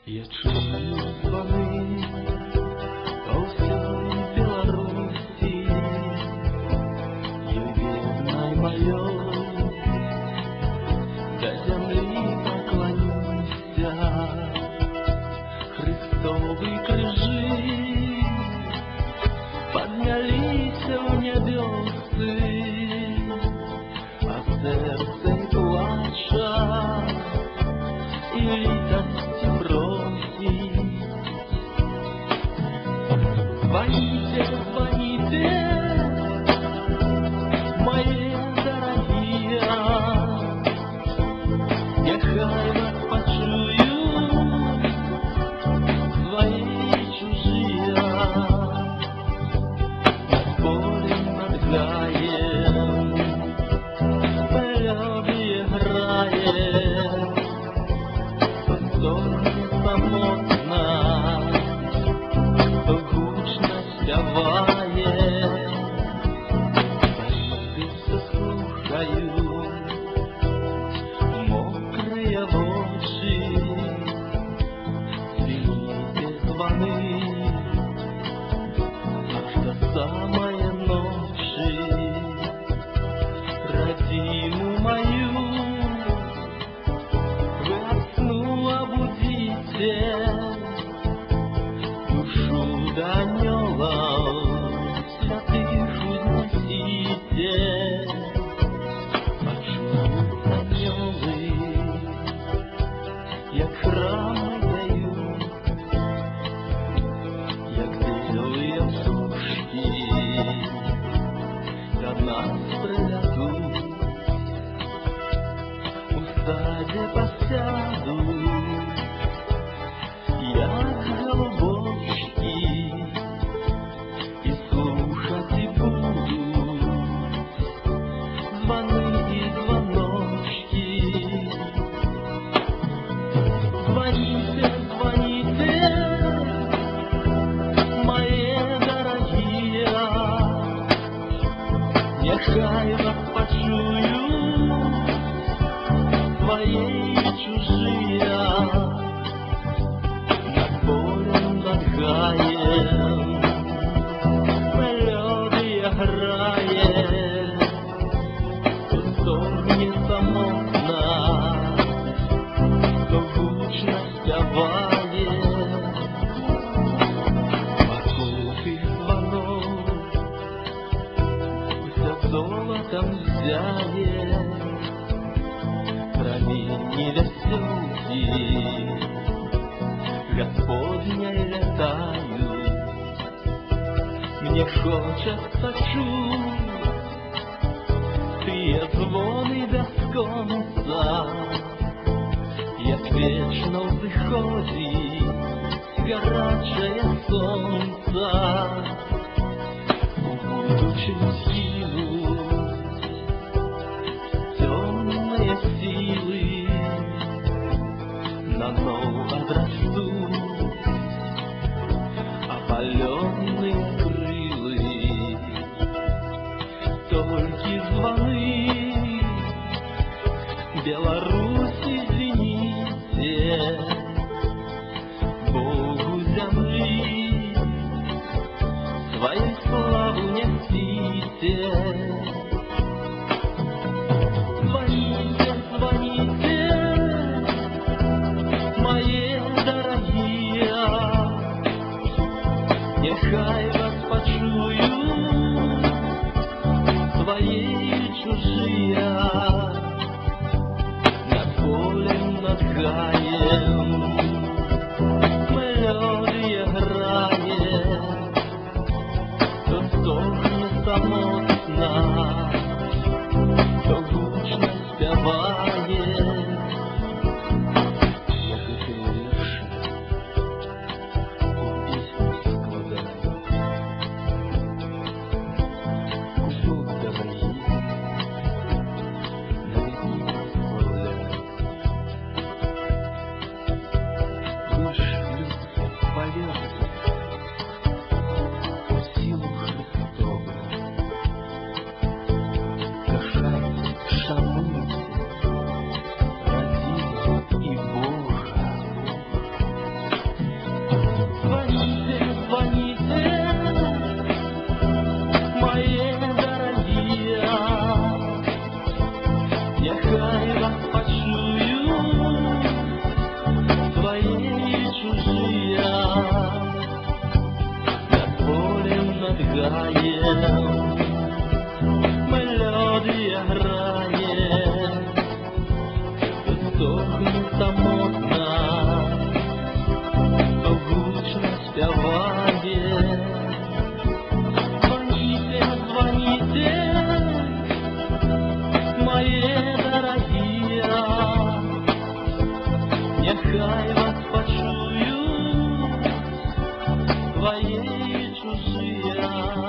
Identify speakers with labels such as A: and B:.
A: Я чую звони по всей Беларуси, юбилей моей, до земли поклонися. Христовые крыжи поднялись в небесы, а сердце плача и литости просит. Звоните, звоните, мои дорогие, нехай вас почуют свои чужие. Над полем, над гаем мелодия играет, сонце самотно, гучно спявает. Все слухают мокрые очи, звените звоны аж до самой ночи. Родиму мою вы от сну обудите, душу до анёлов святых возносите. Почуют анёлы, як храми дають, як білі птушки до нас прилетуть. У саді посяду, як голубочки, і слухати буду звони і звоночки. Звоните, звоните, мои дорогие, нехай вас почуют свои чужие. Над полем, над гаем мелодия играет, то стогне самотно, то гучно спявает. Вокруг их звонов все золотом взяет, промени веселки Господней летают. Мне хочется чуть тыя звоны бесконца, як вечно выходит горячее солнце. В будущем силу темные силы наново отрастут, опаленные крылы. Только звоны Беларуси, извините, Богу земли свою славу несите. Звоните, звоните, мои дорогие, нехай вас почуют свои чужие. Над полем, над гаем мелодия играет, то стогне самотно, то гучно спявает. Я хотел верши у песню складать, кусок дороги на ветвях сплавлять. тут модна, то гучно спяває. Звоните, звоните, мои дорогие, нехай вас почуют твои чужие.